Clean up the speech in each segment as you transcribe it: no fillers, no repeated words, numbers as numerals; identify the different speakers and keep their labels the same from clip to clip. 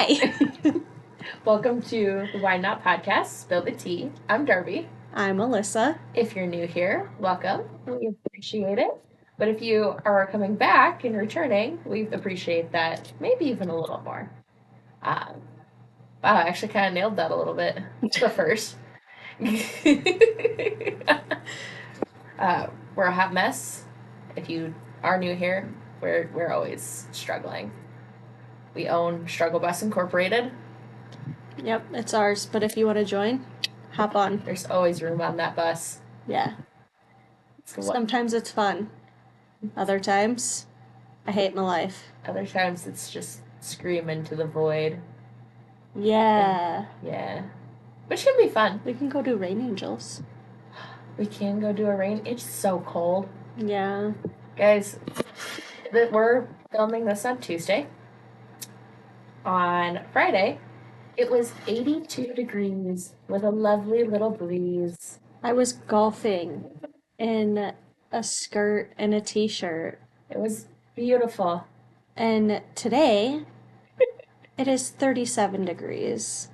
Speaker 1: Hi.
Speaker 2: Welcome to the Why Not podcast, Spill the Tea. I'm Darby.
Speaker 1: I'm Alyssa.
Speaker 2: If you're new here, welcome. We appreciate it. But if you are coming back and returning, we appreciate that maybe even a little more. Wow, I actually kind of nailed that a little bit. The first. We're a hot mess. If you are new here, we're always struggling. We own Struggle Bus Incorporated.
Speaker 1: Yep, it's ours. But if you want to join, hop on.
Speaker 2: There's always room on that bus.
Speaker 1: Yeah. Sometimes it's fun. Other times, I hate my life.
Speaker 2: Other times it's just scream into the void.
Speaker 1: Yeah.
Speaker 2: Yeah. Which can be fun.
Speaker 1: We can go do Rain Angels.
Speaker 2: We can go do a rain. It's so cold.
Speaker 1: Yeah.
Speaker 2: Guys, we're filming this on Tuesday. On Friday, it was 82 degrees with a lovely little breeze.
Speaker 1: I was golfing in a skirt and a t-shirt.
Speaker 2: It was beautiful.
Speaker 1: And today, it is 37 degrees,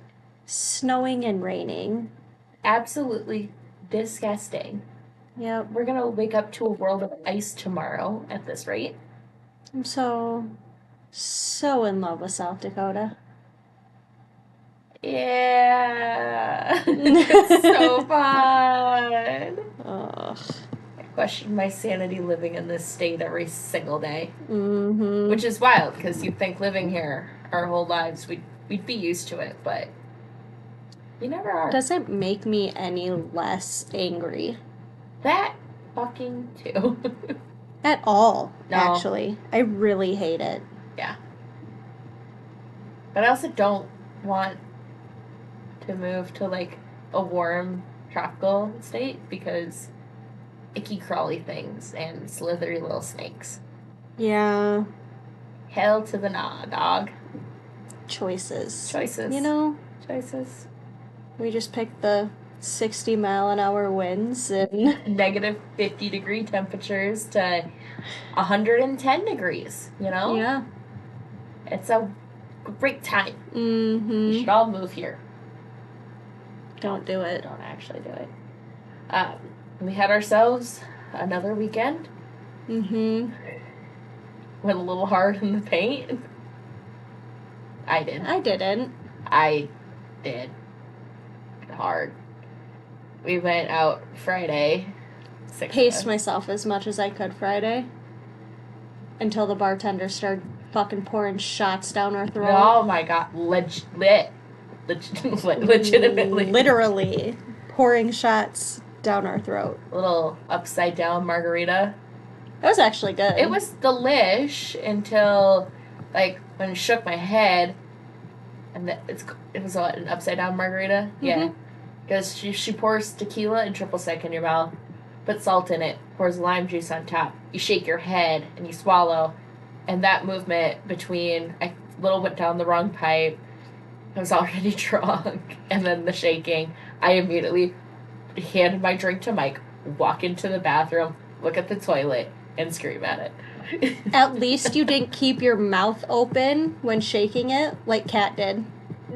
Speaker 1: snowing and raining.
Speaker 2: Absolutely disgusting.
Speaker 1: Yep.
Speaker 2: We're going to wake up to a world of ice tomorrow at this rate.
Speaker 1: I'm so in love with South Dakota.
Speaker 2: Yeah. It's so fun.
Speaker 1: Ugh.
Speaker 2: I question my sanity living in this state every single day.
Speaker 1: Mm-hmm.
Speaker 2: Which is wild, because you'd think living here our whole lives, we'd be used to it, but you never are.
Speaker 1: Doesn't make me any less angry.
Speaker 2: That fucking too.
Speaker 1: At all,
Speaker 2: No.
Speaker 1: actually. I really hate it.
Speaker 2: Yeah. But I also don't want to move to, like, a warm tropical state because icky crawly things and slithery little snakes.
Speaker 1: Yeah.
Speaker 2: Hell to the nah, dog.
Speaker 1: Choices.
Speaker 2: Choices.
Speaker 1: You know?
Speaker 2: Choices.
Speaker 1: We just picked the 60-mile-an-hour winds and
Speaker 2: Negative 50-degree temperatures to 110 degrees, you know?
Speaker 1: yeah.
Speaker 2: It's a great time.
Speaker 1: Mm-hmm.
Speaker 2: We should all move here.
Speaker 1: Don't do it.
Speaker 2: Don't actually do it. We had ourselves another weekend.
Speaker 1: Mm-hmm.
Speaker 2: Went a little hard in the paint. I did.
Speaker 1: I didn't.
Speaker 2: I did. Hard. We went out Friday.
Speaker 1: Paced myself as much as I could Friday. Until the bartender started fucking pouring shots down our throat.
Speaker 2: Oh my god. Legitimately.
Speaker 1: Literally pouring shots down our throat.
Speaker 2: Little upside down margarita.
Speaker 1: That was actually good.
Speaker 2: It was delish until, like, when it shook my head, and it was an upside down margarita.
Speaker 1: Mm-hmm.
Speaker 2: Yeah, because she pours tequila and triple sec in your mouth, puts salt in it, pours lime juice on top. You shake your head and you swallow, and that movement between I went down the wrong pipe. I was already drunk, and then the shaking. I immediately handed my drink to Mike, walk into the bathroom, look at the toilet, and scream at it.
Speaker 1: At least you didn't keep your mouth open when shaking it, like Kat did.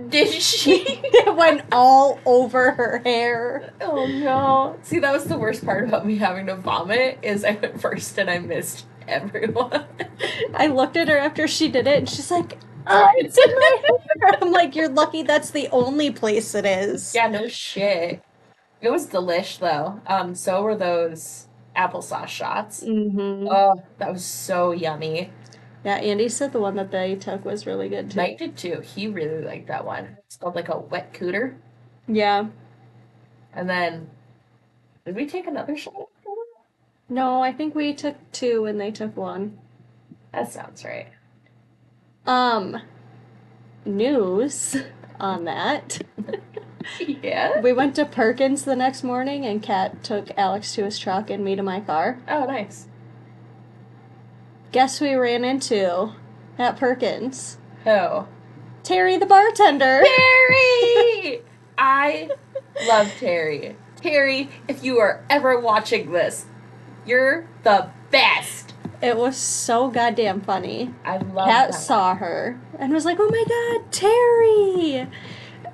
Speaker 2: Did she?
Speaker 1: It went all over her hair.
Speaker 2: Oh no. See, that was the worst part about me having to vomit, is I went first and I missed everyone.
Speaker 1: I looked at her after she did it, and she's like, oh, it's in my hair. I'm like, you're lucky that's the only place it is.
Speaker 2: Yeah, no shit. It was delish, though. So were those applesauce shots.
Speaker 1: Mm-hmm.
Speaker 2: Oh, that was so yummy.
Speaker 1: Yeah, Andy said the one that they took was really good, too.
Speaker 2: Mike did, too. He really liked that one. It's called, like, a wet cooter.
Speaker 1: Yeah.
Speaker 2: And then, did we take another shot?
Speaker 1: No, I think we took 2 and they took 1.
Speaker 2: That sounds right.
Speaker 1: News on that.
Speaker 2: Yeah?
Speaker 1: We went to Perkins the next morning, and Kat took Alex to his truck and me to my car.
Speaker 2: Oh, nice.
Speaker 1: Guess who we ran into at Perkins?
Speaker 2: Who?
Speaker 1: Terry the bartender.
Speaker 2: Terry! I love Terry. Terry, if you are ever watching this, you're the best.
Speaker 1: It was so goddamn funny.
Speaker 2: I love
Speaker 1: Kat
Speaker 2: that.
Speaker 1: saw her and was like, "Oh my god, Terry!"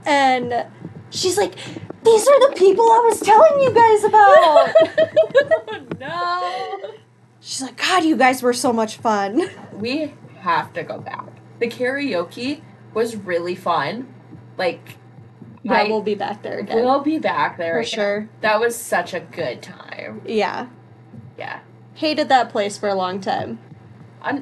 Speaker 1: And she's like, "These are the people I was telling you guys about."
Speaker 2: No.
Speaker 1: She's like, "God, you guys were so much fun."
Speaker 2: We have to go back. The karaoke was really fun. Like,
Speaker 1: Yeah, we'll be back there again.
Speaker 2: We'll be back there
Speaker 1: for
Speaker 2: again.
Speaker 1: sure.
Speaker 2: That was such a good time.
Speaker 1: Yeah.
Speaker 2: Yeah.
Speaker 1: Hated that place for a long time.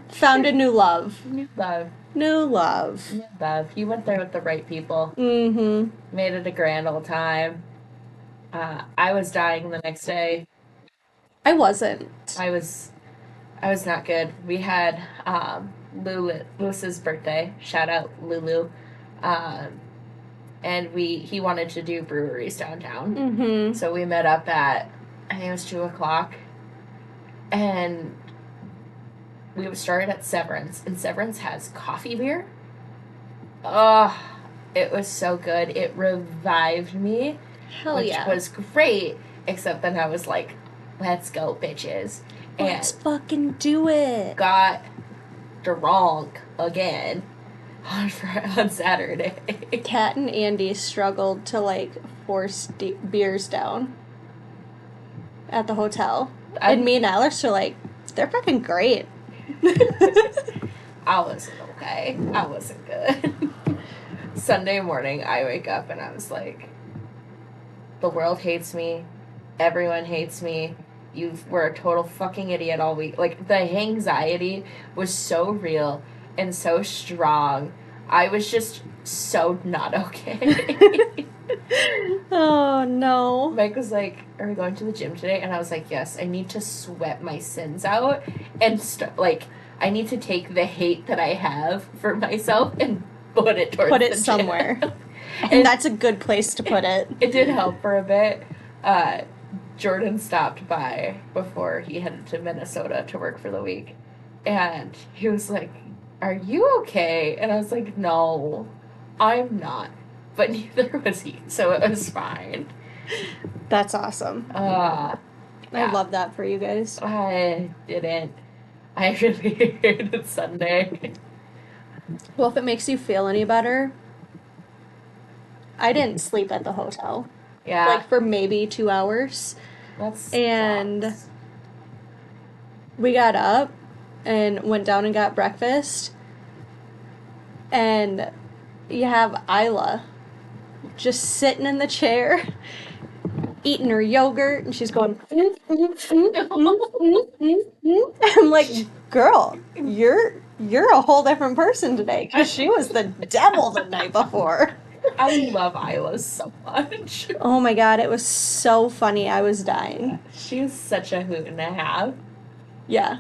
Speaker 1: Found a new love.
Speaker 2: New love.
Speaker 1: New love.
Speaker 2: New love. You went there with the right people.
Speaker 1: Mm-hmm.
Speaker 2: Made it a grand old time. I was dying the next day.
Speaker 1: I wasn't.
Speaker 2: I was not good. We had Lewis's birthday. Shout out Lulu. And he wanted to do breweries downtown.
Speaker 1: Mm-hmm.
Speaker 2: So we met up at, I think it was 2:00. And we started at Severance. And Severance has coffee beer. Oh, it was so good. It revived me.
Speaker 1: Hell yeah.
Speaker 2: Which was great. Except then I was like, let's go, bitches.
Speaker 1: Let's fucking do it.
Speaker 2: Got drunk again on Saturday.
Speaker 1: Kat and Andy struggled to, like, force beers down at the hotel. And me and Alex were like, they're fucking great.
Speaker 2: I wasn't okay. I wasn't good. Sunday morning, I wake up and I was like, the world hates me. Everyone hates me. You were a total fucking idiot all week. Like, the anxiety was so real and so strong. I was just so not okay.
Speaker 1: Oh, no.
Speaker 2: Mike was like, are we going to the gym today? And I was like, yes, I need to sweat my sins out. And, I need to take the hate that I have for myself and put it towards the
Speaker 1: somewhere.
Speaker 2: gym.
Speaker 1: And that's a good place to put it.
Speaker 2: It did help for a bit. Jordan stopped by before he headed to Minnesota to work for the week. And he was like, are you okay? And I was like, no, I'm not. But neither was he, so it was fine.
Speaker 1: That's awesome.
Speaker 2: Yeah.
Speaker 1: I love that for you guys.
Speaker 2: I didn't. I really hated Sunday.
Speaker 1: Well, if it makes you feel any better, I didn't sleep at the hotel.
Speaker 2: Yeah.
Speaker 1: Like, for maybe 2 hours. And
Speaker 2: sucks.
Speaker 1: We got up and went down and got breakfast. And you have Isla just sitting in the chair, eating her yogurt, and she's going, I'm like, girl, you're a whole different person today, because she was the devil the night before.
Speaker 2: I love Isla so much.
Speaker 1: Oh my god, it was so funny. I was dying.
Speaker 2: She was such a hoot and a half.
Speaker 1: Yeah.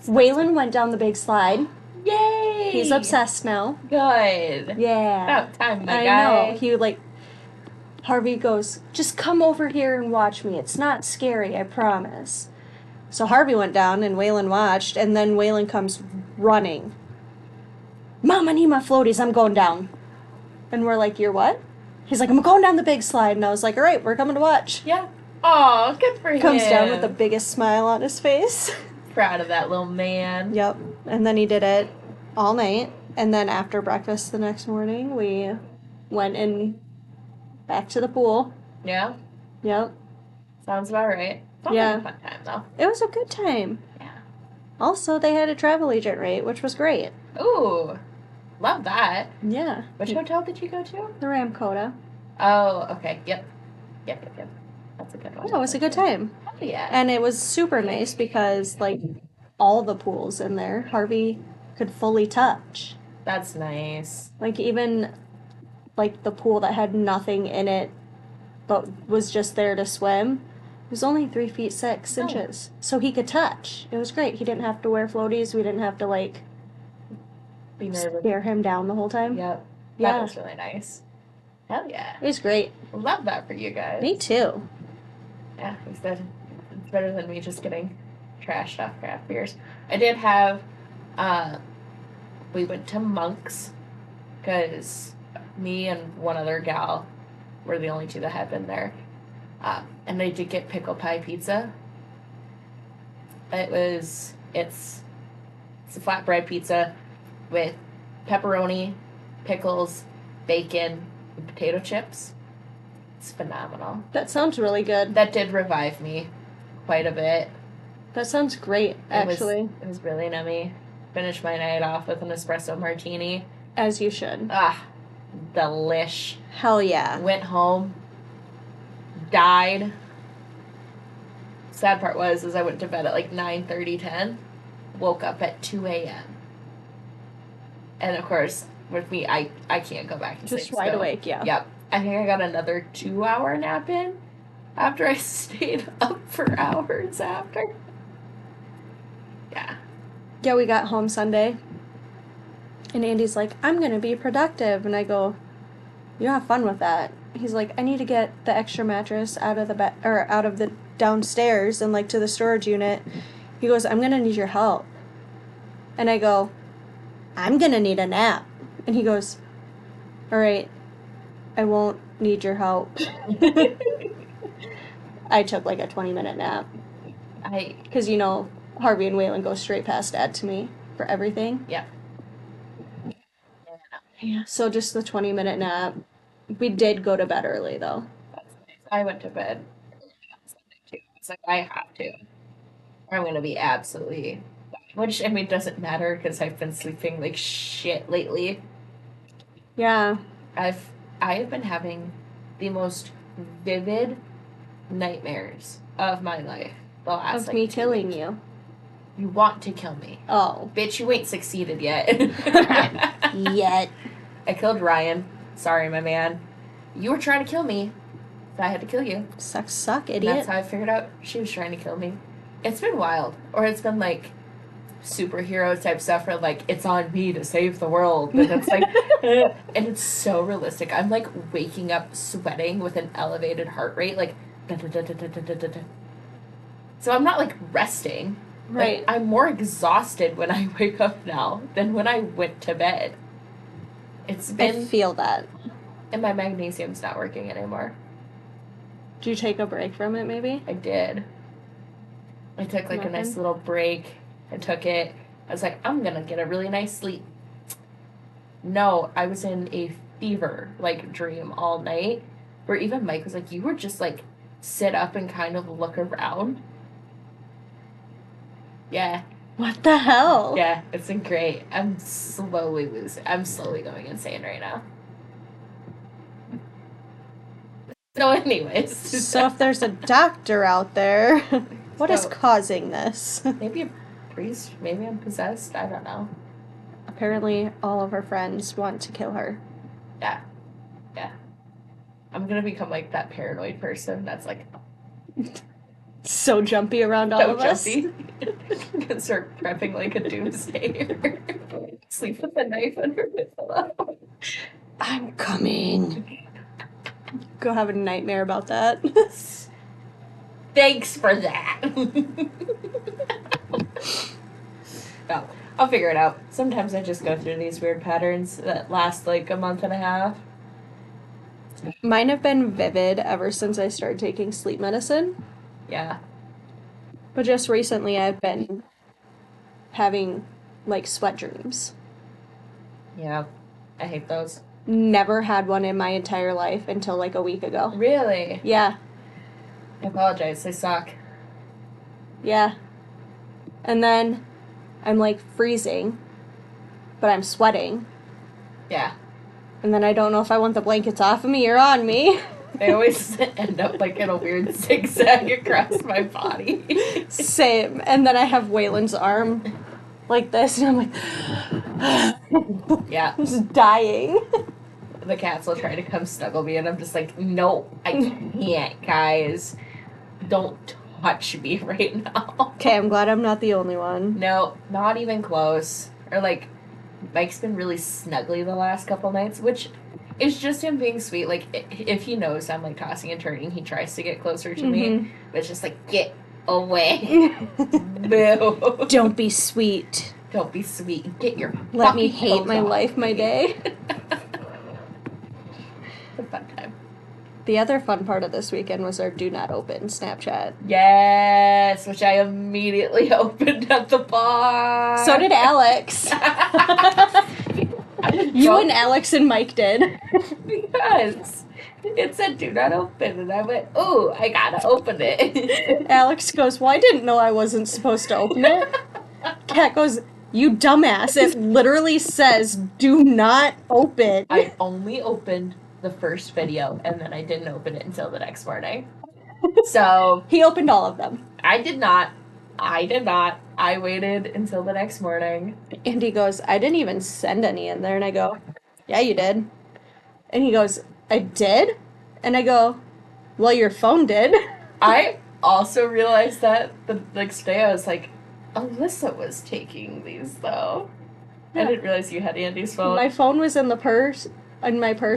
Speaker 1: Waylon went down the big slide.
Speaker 2: Yay!
Speaker 1: He's obsessed now.
Speaker 2: Good.
Speaker 1: Yeah.
Speaker 2: About time, my
Speaker 1: I
Speaker 2: guy.
Speaker 1: know. He, Harvey goes, just come over here and watch me. It's not scary, I promise. So Harvey went down and Waylon watched, and then Waylon comes running. Mom, I need my floaties. I'm going down. And we're like, you're what? He's like, I'm going down the big slide. And I was like, all right, we're coming to watch.
Speaker 2: Yeah. Aw, good for him.
Speaker 1: Comes down with the biggest smile on his face.
Speaker 2: Proud of that little man.
Speaker 1: Yep. And then he did it all night. And then after breakfast the next morning, we went in back to the pool.
Speaker 2: Yeah?
Speaker 1: Yep.
Speaker 2: Sounds about right. Sounds
Speaker 1: Yeah.
Speaker 2: like a fun time, though.
Speaker 1: It was a good time.
Speaker 2: Yeah.
Speaker 1: Also, they had a travel agent rate, which was great.
Speaker 2: Ooh. Love that.
Speaker 1: Yeah.
Speaker 2: Which hotel did you go to?
Speaker 1: The Ramkota.
Speaker 2: Oh, okay. Yep. That's a good one.
Speaker 1: Yeah, it was a good time.
Speaker 2: Oh, yeah.
Speaker 1: And it was super nice because, all the pools in there, Harvey could fully touch.
Speaker 2: That's nice.
Speaker 1: Even, the pool that had nothing in it but was just there to swim, it was only 3 feet 6 inches. So he could touch. It was great. He didn't have to wear floaties. We didn't have to,
Speaker 2: Be nervous.
Speaker 1: stare him down the whole time.
Speaker 2: Yep.
Speaker 1: Yeah.
Speaker 2: That was really nice. Hell yeah.
Speaker 1: It was great.
Speaker 2: Love that for you guys.
Speaker 1: Me too.
Speaker 2: Yeah, it's good. It's better than me just getting trashed off craft beers. I did have, we went to Monk's, because me and one other gal were the only two that had been there. And I did get pickle pie pizza. It was It's a flatbread pizza with pepperoni, pickles, bacon, and potato chips. It's phenomenal.
Speaker 1: That sounds really good.
Speaker 2: That did revive me quite a bit.
Speaker 1: That sounds great, actually.
Speaker 2: It was really nummy. Finished my night off with an espresso martini.
Speaker 1: As you should.
Speaker 2: Ah, delish.
Speaker 1: Hell yeah.
Speaker 2: Went home, died. Sad part was I went to bed at like 9:30, 10. Woke up at 2 a.m. And of course, with me, I can't go back to sleep.
Speaker 1: Just wide awake, yeah.
Speaker 2: Yep. I think I got another 2-hour nap in after I stayed up for hours after. Yeah.
Speaker 1: Yeah, we got home Sunday. And Andy's like, I'm going to be productive. And I go, you have fun with that. He's like, I need to get the extra mattress out of the downstairs and like to the storage unit. He goes, I'm going to need your help. And I go, I'm going to need a nap. And he goes, all right, I won't need your help. I took like a 20-minute nap. Because, you know, Harvey and Waylon go straight past Dad to me for everything.
Speaker 2: Yeah.
Speaker 1: Yeah, so just the 20-minute nap. We did go to bed early, though.
Speaker 2: That's nice. I went to bed on Sunday, too. It's like, I have to. Or I'm going to be absolutely... Which, I mean, doesn't matter because I've been sleeping like shit lately.
Speaker 1: Yeah.
Speaker 2: I have been having the most vivid nightmares of my life. The last,
Speaker 1: of me
Speaker 2: 2
Speaker 1: killing
Speaker 2: weeks.
Speaker 1: you.
Speaker 2: You want to kill me.
Speaker 1: Oh.
Speaker 2: Bitch, you ain't succeeded yet.
Speaker 1: Yet.
Speaker 2: I killed Ryan. Sorry, my man. You were trying to kill me, so I had to kill you.
Speaker 1: Suck,
Speaker 2: And
Speaker 1: idiot.
Speaker 2: that's how I figured out she was trying to kill me. It's been wild. Or it's been like superhero type stuff where like it's on me to save the world. And it's like and it's so realistic. I'm like waking up sweating with an elevated heart rate, like da, da, da, da, da, da, da, da. So I'm not like resting.
Speaker 1: Right.
Speaker 2: Like, I'm more exhausted when I wake up now than when I went to bed. It's been
Speaker 1: I feel that.
Speaker 2: and my magnesium's not working anymore.
Speaker 1: Did you take a break from it, maybe?
Speaker 2: I did. I took like a nice little break. I took it. I was like, I'm gonna get a really nice sleep. No, I was in a fever, like, dream all night. Where even Mike was like, you were just like, sit up and kind of look around. Yeah.
Speaker 1: What the hell?
Speaker 2: Yeah, it's been great. I'm slowly going insane right now. So anyways.
Speaker 1: So if there's a doctor out there, what is causing this?
Speaker 2: Maybe a priest, maybe I'm possessed, I don't know.
Speaker 1: Apparently all of her friends want to kill her.
Speaker 2: Yeah. I'm gonna become like that paranoid person that's like
Speaker 1: So jumpy around all of us.
Speaker 2: Gonna start prepping like a doomsday. Sleep with a knife under my pillow.
Speaker 1: I'm coming. Go have a nightmare about that.
Speaker 2: Thanks for that. No, I'll figure it out. Sometimes I just go through these weird patterns that last like a month and a half.
Speaker 1: Mine have been vivid ever since I started taking sleep medicine.
Speaker 2: Yeah.
Speaker 1: But just recently I've been having, like, sweat dreams.
Speaker 2: Yeah. I hate those.
Speaker 1: Never had one in my entire life until, like, a week ago.
Speaker 2: Really?
Speaker 1: Yeah.
Speaker 2: I apologize. They suck.
Speaker 1: Yeah. And then I'm, like, freezing, but I'm sweating.
Speaker 2: Yeah.
Speaker 1: And then I don't know if I want the blankets off of me or on me.
Speaker 2: They always end up like in a weird zigzag across my body.
Speaker 1: Same. And then I have Waylon's arm like this, and I'm like,
Speaker 2: yeah,
Speaker 1: just dying.
Speaker 2: The cats will try to come snuggle me, and I'm just like, no, I can't, guys. Don't touch me right now.
Speaker 1: Okay, I'm glad I'm not the only one.
Speaker 2: No, not even close. Or like, Mike's been really snuggly the last couple nights, which is just him being sweet. Like, if he knows I'm like tossing and turning, he tries to get closer to me. But it's just like, get away. Boo.
Speaker 1: Don't be sweet.
Speaker 2: Don't be sweet. Get your
Speaker 1: Let me hate my life, my day.
Speaker 2: It's a fun time.
Speaker 1: The other fun part of this weekend was our do not open Snapchat.
Speaker 2: Yes, which I immediately opened at the bar.
Speaker 1: So did Alex. You and Alex and Mike did.
Speaker 2: Because it said do not open, and I went, ooh, I gotta open it.
Speaker 1: Alex goes, well, I didn't know I wasn't supposed to open it. Kat goes, you dumbass. It literally says do not open.
Speaker 2: I only opened the first video, and then I didn't open it until the next morning. So
Speaker 1: He opened all of them.
Speaker 2: I did not. I waited until the next morning.
Speaker 1: And he goes, I didn't even send any in there. And I go, yeah, you did. And he goes, I did? And I go, well, your phone did.
Speaker 2: I also realized that the next day. I was like, Alyssa was taking these, though.
Speaker 1: Yeah.
Speaker 2: I didn't realize you had Andy's phone.
Speaker 1: My phone was in my purse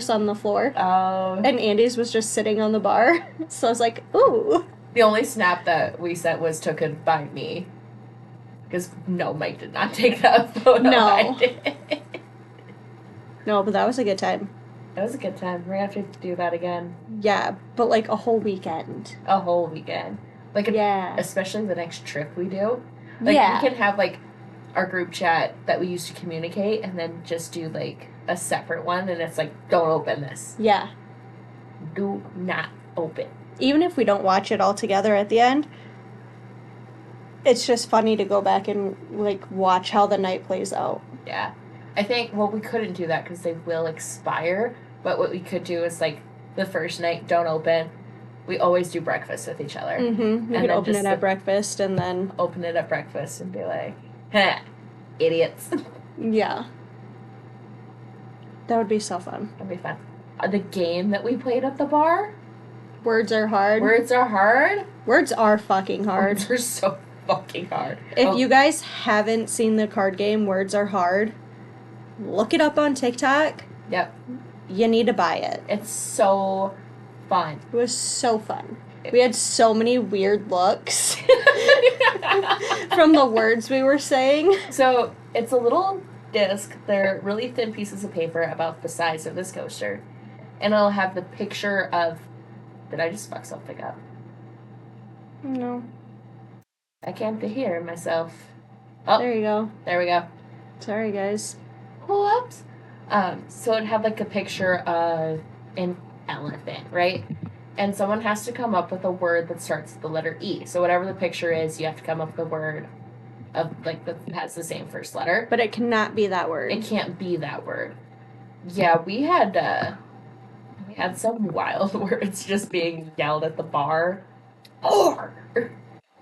Speaker 1: on the floor. And Andy's was just sitting on the bar. So I was like, ooh.
Speaker 2: The only snap that we sent was taken by me. Because, no, Mike did not take that photo.
Speaker 1: No.
Speaker 2: I did.
Speaker 1: No, but that was a good time.
Speaker 2: It was a good time. We're going to have to do that again.
Speaker 1: Yeah, but like a whole weekend.
Speaker 2: A whole weekend. Like,
Speaker 1: Yeah.
Speaker 2: Especially the next trip we do. Like,
Speaker 1: Yeah.
Speaker 2: we can have, like, our group chat that we used to communicate and then just do, like, a separate one. And it's like, don't open this.
Speaker 1: Yeah.
Speaker 2: Do not open.
Speaker 1: Even if we don't watch it all together at the end, it's just funny to go back and like watch how the night plays out.
Speaker 2: Yeah. I think, well, we couldn't do that because they will expire. But what we could do is, like, the first night, don't open. We always do breakfast with each other.
Speaker 1: Mm-hmm. We could open it at breakfast and then...
Speaker 2: Open it at breakfast and be like, huh, idiots.
Speaker 1: Yeah. That would be so fun.
Speaker 2: That'd be fun. The game that we played at the bar...
Speaker 1: Words are hard.
Speaker 2: Words are hard?
Speaker 1: Words are fucking hard.
Speaker 2: Words are so fucking hard.
Speaker 1: If you guys haven't seen the card game, Words Are Hard, look it up on TikTok.
Speaker 2: Yep.
Speaker 1: You need to buy it.
Speaker 2: It's so fun.
Speaker 1: It was so fun. We had so many weird looks from the words we were saying.
Speaker 2: So, it's a little disc. They're really thin pieces of paper about the size of this coaster. And it'll have the picture of... Did I just fuck something up?
Speaker 1: No.
Speaker 2: I can't hear myself. Oh,
Speaker 1: There you go.
Speaker 2: there we go.
Speaker 1: Sorry, guys.
Speaker 2: Whoops. So it'd have like a picture of an elephant, right? And someone has to come up with a word that starts with the letter E. So whatever the picture is, you have to come up with a word of like that has the same first letter.
Speaker 1: But it cannot be that word.
Speaker 2: It can't be that word. Yeah, we had some wild words just being yelled at the bar. Oh,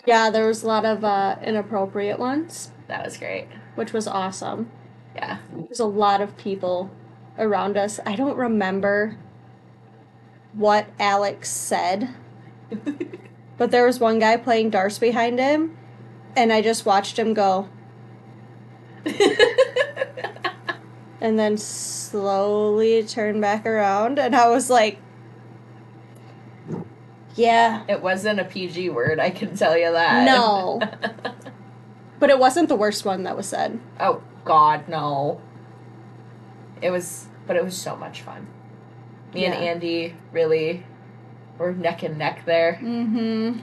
Speaker 1: Yeah, there was a lot of inappropriate ones,
Speaker 2: that was great.
Speaker 1: which was awesome.
Speaker 2: Yeah.
Speaker 1: There's a lot of people around us. I don't remember what Alex said, but there was one guy playing darts behind him, and I just watched him go, and then slowly turn back around, and I was like, yeah,
Speaker 2: It wasn't a PG word, I can tell you that.
Speaker 1: no. But it wasn't the worst one that was said.
Speaker 2: Oh, God, no. It was so much fun. Me and
Speaker 1: Yeah.
Speaker 2: Andy really were neck and neck there.
Speaker 1: Mm-hmm.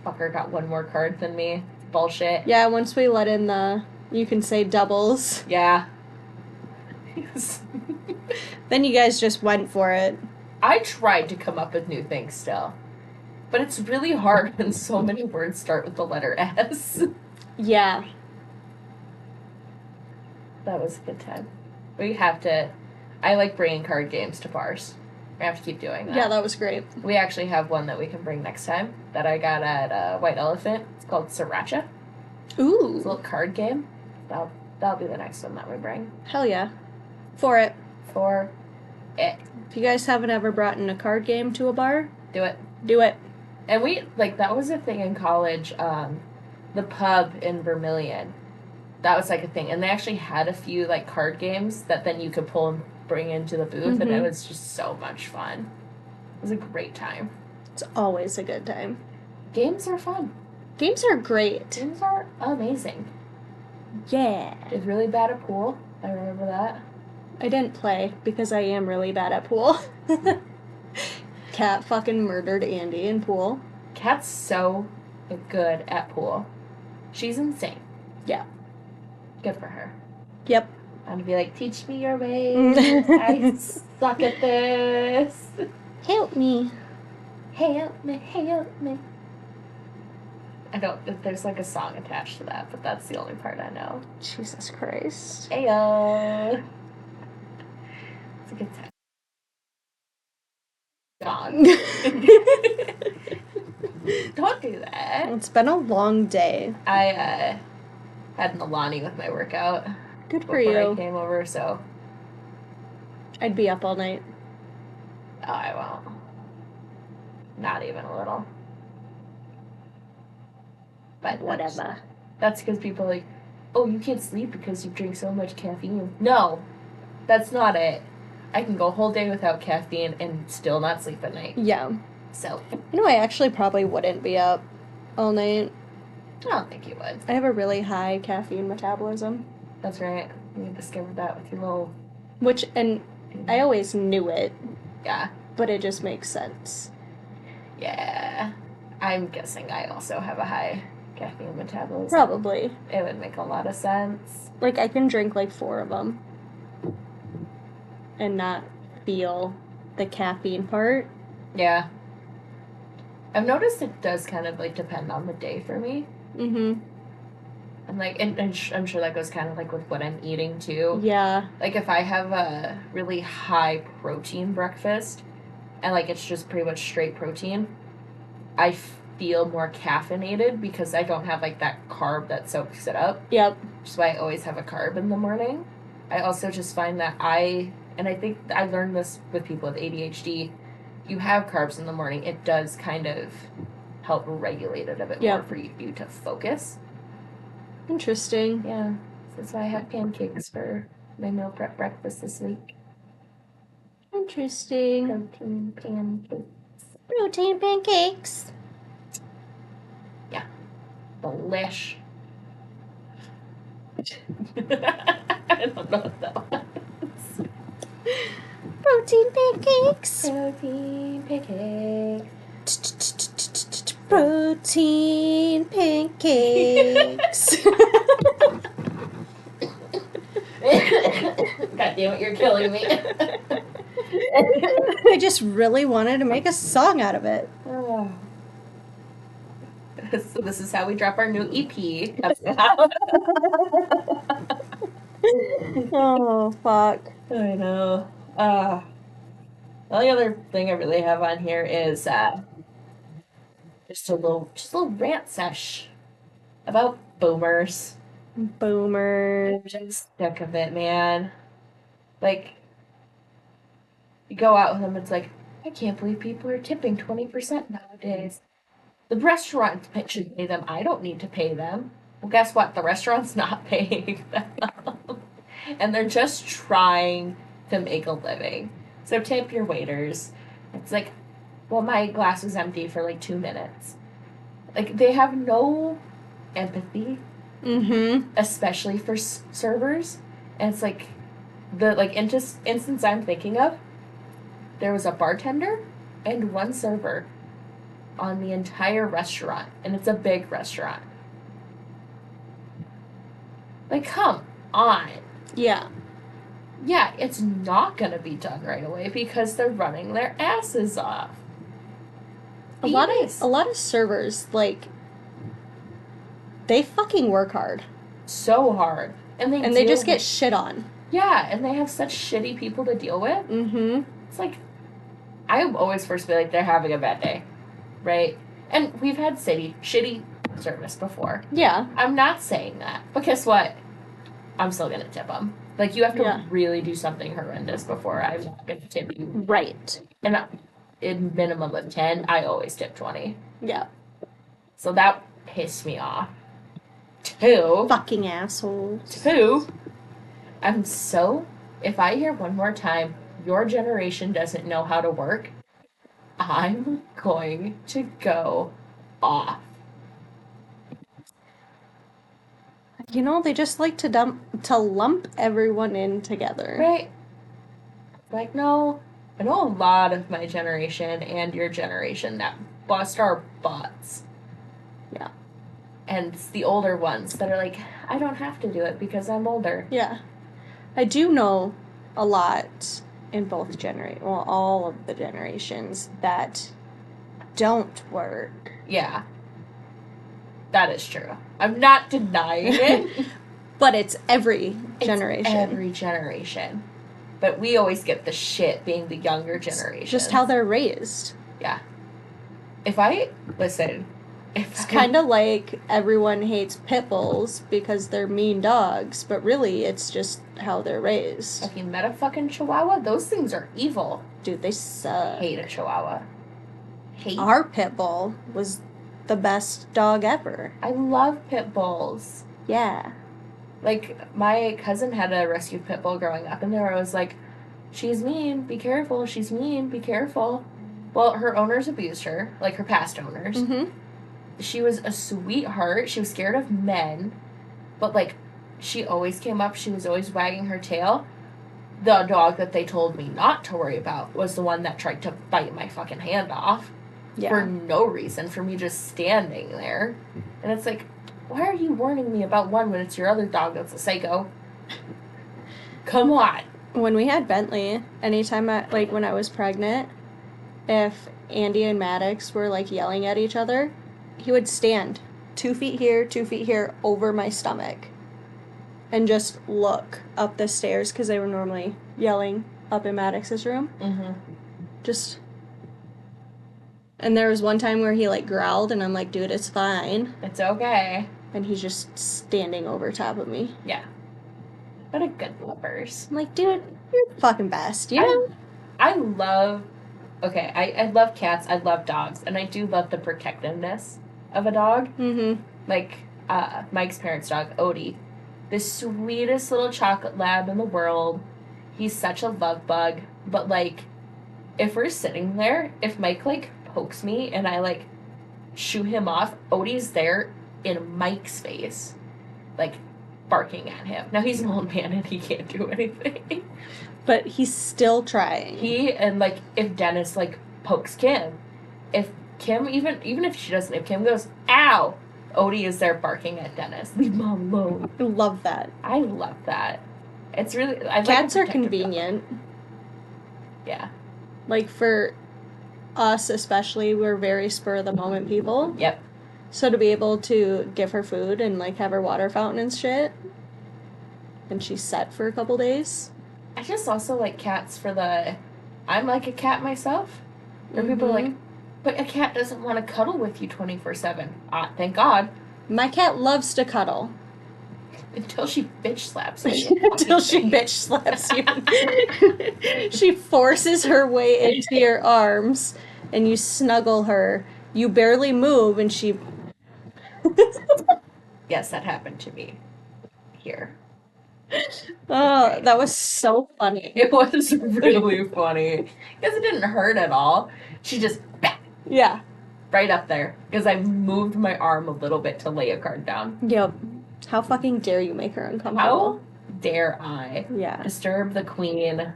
Speaker 2: Fucker got one more card than me. Bullshit.
Speaker 1: Yeah, once we let in the, you can say doubles,
Speaker 2: Yeah.
Speaker 1: then you guys just went for it.
Speaker 2: I tried to come up with new things still. But it's really hard when so many words start with the letter S.
Speaker 1: Yeah.
Speaker 2: That was a good time. We have to... I like bringing card games to bars. We have to keep doing that.
Speaker 1: Yeah, that was great.
Speaker 2: We actually have one that we can bring next time that I got at White Elephant. It's called Sriracha. It's a
Speaker 1: Ooh.
Speaker 2: little card game. That'll be the next one that we bring.
Speaker 1: Hell yeah. For it.
Speaker 2: For it.
Speaker 1: If you guys haven't ever brought in a card game to a bar,
Speaker 2: Do it.
Speaker 1: do it.
Speaker 2: And we, like, that was a thing in college. The pub in Vermilion. That was, like, a thing. And they actually had a few, like, card games that then you could pull and bring into the booth. And it was just so much fun. It was a great time.
Speaker 1: It's always a good time.
Speaker 2: Games are fun.
Speaker 1: Games are great.
Speaker 2: Games are amazing.
Speaker 1: Yeah.
Speaker 2: Did really bad at pool. I remember that.
Speaker 1: I didn't play because I am really bad at pool. Cat fucking murdered Andy in pool.
Speaker 2: Kat's so good at pool. She's insane.
Speaker 1: Yeah.
Speaker 2: Good for her.
Speaker 1: Yep.
Speaker 2: I'm gonna be like, teach me your ways. I suck at this.
Speaker 1: Help me.
Speaker 2: Help me, help me. I don't, there's like a song attached to that, but that's the only part I know.
Speaker 1: Jesus Christ.
Speaker 2: Ayo. It's a good time. Gone. Don't do that.
Speaker 1: It's been a long day.
Speaker 2: I had an Alani with my workout.
Speaker 1: Good for
Speaker 2: before
Speaker 1: you.
Speaker 2: I came over, so.
Speaker 1: I'd be up all night.
Speaker 2: Oh, I won't. Not even a little. But
Speaker 1: Whatever.
Speaker 2: That's because people are like, oh, you can't sleep because you drink so much caffeine. No, that's not it. I can go a whole day without caffeine and still not sleep at night.
Speaker 1: Yeah.
Speaker 2: So.
Speaker 1: You know, I actually probably wouldn't be up all night.
Speaker 2: I don't think you would.
Speaker 1: I have a really high caffeine metabolism.
Speaker 2: That's right. You discovered that with your little...
Speaker 1: And I always knew it.
Speaker 2: Yeah.
Speaker 1: But it just makes sense.
Speaker 2: Yeah. I'm guessing I also have a high caffeine metabolism.
Speaker 1: Probably.
Speaker 2: It would make a lot of sense.
Speaker 1: Like, I can drink like 4 of them. And not feel the caffeine part.
Speaker 2: Yeah. I've noticed it does kind of, like, depend on the day for me.
Speaker 1: Mm-hmm.
Speaker 2: And, like, and I'm sure that goes kind of, like, with what I'm eating, too.
Speaker 1: Yeah.
Speaker 2: Like, if I have a really high protein breakfast, and, like, it's just pretty much straight protein, I feel more caffeinated because I don't have, like, that carb that soaks it up.
Speaker 1: Yep.
Speaker 2: Which is why I always have a carb in the morning. I also just find that and I think I learned this with people with ADHD, you have carbs in the morning, it does kind of help regulate it a bit more for you to focus.
Speaker 1: Interesting.
Speaker 2: Yeah. So that's why I have pancakes for my meal prep breakfast this week.
Speaker 1: Interesting.
Speaker 2: Protein pancakes.
Speaker 1: Protein pancakes.
Speaker 2: Yeah. Delish. I don't know what that was.
Speaker 1: Protein pancakes.
Speaker 2: Protein pancakes.
Speaker 1: Protein pancakes.
Speaker 2: God damn it, you're killing me.
Speaker 1: I just really wanted to make a song out of it.
Speaker 2: Oh. So this is how we drop our new EP.
Speaker 1: Oh, fuck.
Speaker 2: I know. The only other thing I really have on here is just a little rant sesh about boomers.
Speaker 1: Boomer.
Speaker 2: I'm just sick of it, man. Like, you go out with them, it's like, I can't believe people are tipping 20% nowadays. The restaurant should pay them. I don't need to pay them. Well, guess what? The restaurant's not paying them. And they're just trying to make a living. So tip your waiters. It's like, well, my glass was empty for like 2 minutes. Like, they have no empathy.
Speaker 1: Mm-hmm.
Speaker 2: Especially for servers. And it's like, the instance I'm thinking of, there was a bartender and 1 server on the entire restaurant, and it's a big restaurant. Like, come on.
Speaker 1: Yeah.
Speaker 2: Yeah, it's not gonna be done right away because they're running their asses off.
Speaker 1: A lot of servers, like, they fucking work hard.
Speaker 2: So hard. And
Speaker 1: they just get shit on.
Speaker 2: Yeah, and they have such shitty people to deal with.
Speaker 1: Mm-hmm.
Speaker 2: It's like, I always first feel like they're having a bad day. Right? And we've had shitty service before.
Speaker 1: Yeah.
Speaker 2: I'm not saying that. But guess what? I'm still going to tip them. Like, you have to really do something horrendous before I'm not going to tip you.
Speaker 1: Right.
Speaker 2: And in minimum of 10, I always tip 20.
Speaker 1: Yeah.
Speaker 2: So that pissed me off. 2.
Speaker 1: Fucking assholes.
Speaker 2: 2. If I hear one more time, your generation doesn't know how to work, I'm going to go off.
Speaker 1: You know, they just like to lump everyone in together.
Speaker 2: Right? Like, no, I know a lot of my generation and your generation that bust our butts.
Speaker 1: Yeah.
Speaker 2: And it's the older ones that are like, I don't have to do it because I'm older.
Speaker 1: Yeah. I do know a lot in both all of the generations that don't work.
Speaker 2: Yeah. That is true. I'm not denying it.
Speaker 1: But it's every generation.
Speaker 2: It's every generation. But we always get the shit being the younger generation.
Speaker 1: Just how they're raised.
Speaker 2: Yeah. It's
Speaker 1: kind of like everyone hates pit bulls because they're mean dogs, but really it's just how they're raised.
Speaker 2: Have you met a fucking chihuahua? Those things are evil.
Speaker 1: Dude, they suck.
Speaker 2: Hate a chihuahua.
Speaker 1: Our pit bull was the best dog ever.
Speaker 2: I love pit bulls.
Speaker 1: Yeah.
Speaker 2: Like, my cousin had a rescue pit bull growing up, and there I was like, she's mean, be careful, she's mean, be careful. Well, her owners abused her, like her past owners.
Speaker 1: Mm-hmm.
Speaker 2: She was a sweetheart. She was scared of men, but, like, she always came up, she was always wagging her tail. The dog that they told me not to worry about was the one that tried to bite my fucking hand off.
Speaker 1: Yeah.
Speaker 2: For no reason, for me just standing there. And it's like, why are you warning me about one when it's your other dog that's a psycho? Come on.
Speaker 1: When we had Bentley, anytime when I was pregnant, if Andy and Maddox were, like, yelling at each other, he would stand 2 feet here, over my stomach, and just look up the stairs, because they were normally yelling up in Maddox's room.
Speaker 2: Mm-hmm.
Speaker 1: And there was one time where he, like, growled, and I'm like, dude, it's fine.
Speaker 2: It's okay.
Speaker 1: And he's just standing over top of me.
Speaker 2: Yeah. What a good lovers.
Speaker 1: I'm like, dude, you're the fucking best, you know?
Speaker 2: I love cats, I love dogs, and I do love the protectiveness of a dog.
Speaker 1: Mm-hmm.
Speaker 2: Like, Mike's parents' dog, Odie. The sweetest little chocolate lab in the world. He's such a love bug. But, like, if we're sitting there, if Mike, like, pokes me and I, like, shoo him off, Odie's there in Mike's face, like, barking at him. Now, he's an old man and he can't do anything.
Speaker 1: But he's still trying.
Speaker 2: Like, if Dennis, like, pokes Kim, if Kim, even if she doesn't, if Kim goes, ow, Odie is there barking at Dennis. Leave Mom alone.
Speaker 1: I love that.
Speaker 2: I love that. It's really...
Speaker 1: Cats are convenient.
Speaker 2: Yeah.
Speaker 1: Like, for us especially, we're very spur-of-the-moment people.
Speaker 2: Yep.
Speaker 1: So to be able to give her food and, like, have her water fountain and shit, and she's set for a couple days.
Speaker 2: I just also like cats for the... I'm like a cat myself. Where people are like, but a cat doesn't want to cuddle with you 24/7. Thank God.
Speaker 1: My cat loves to cuddle.
Speaker 2: Until she bitch slaps you.
Speaker 1: Until she bitch slaps you. She forces her way into your arms, and you snuggle her. You barely move, and she...
Speaker 2: Yes, that happened to me. Here.
Speaker 1: Oh, that was so funny.
Speaker 2: It was really funny. Because it didn't hurt at all. She just... Bah,
Speaker 1: yeah.
Speaker 2: right up there. Because I moved my arm a little bit to lay a card down.
Speaker 1: Yep. How fucking dare you make her uncomfortable?
Speaker 2: How dare I?
Speaker 1: Yeah.
Speaker 2: Disturb the queen.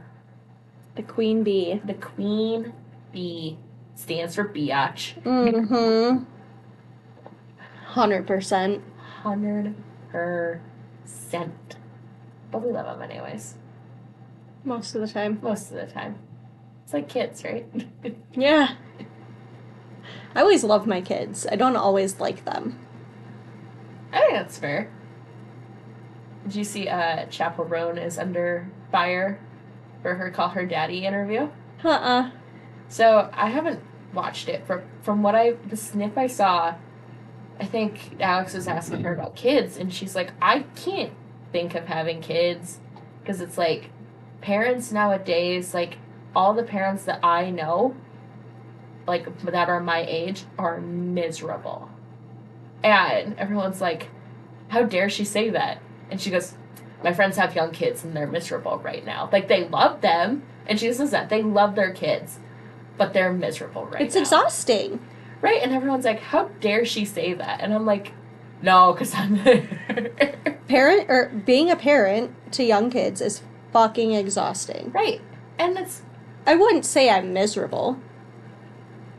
Speaker 1: The queen bee.
Speaker 2: The queen bee stands for biatch.
Speaker 1: Mm-hmm. 100%.
Speaker 2: 100%. But we love them anyways.
Speaker 1: Most of the time.
Speaker 2: Most of the time. It's like kids, right?
Speaker 1: Yeah. I always love my kids. I don't always like them.
Speaker 2: I think that's fair. Did you see Chappell Roan is under fire for her Call Her Daddy interview?
Speaker 1: Uh-uh.
Speaker 2: So I haven't watched it. From the sniff I saw, I think Alex was asking her about kids, and she's like, I can't think of having kids, because it's like, parents nowadays, like, all the parents that I know, like, that are my age, are miserable. And everyone's like, how dare she say that? And she goes, my friends have young kids and they're miserable right now. Like, they love them, and she says that, they love their kids, but they're miserable right now.
Speaker 1: It's exhausting.
Speaker 2: Right? And everyone's like, how dare she say that? And I'm like, no, because I'm
Speaker 1: being a parent to young kids is fucking exhausting.
Speaker 2: Right. And it's
Speaker 1: I wouldn't say I'm miserable,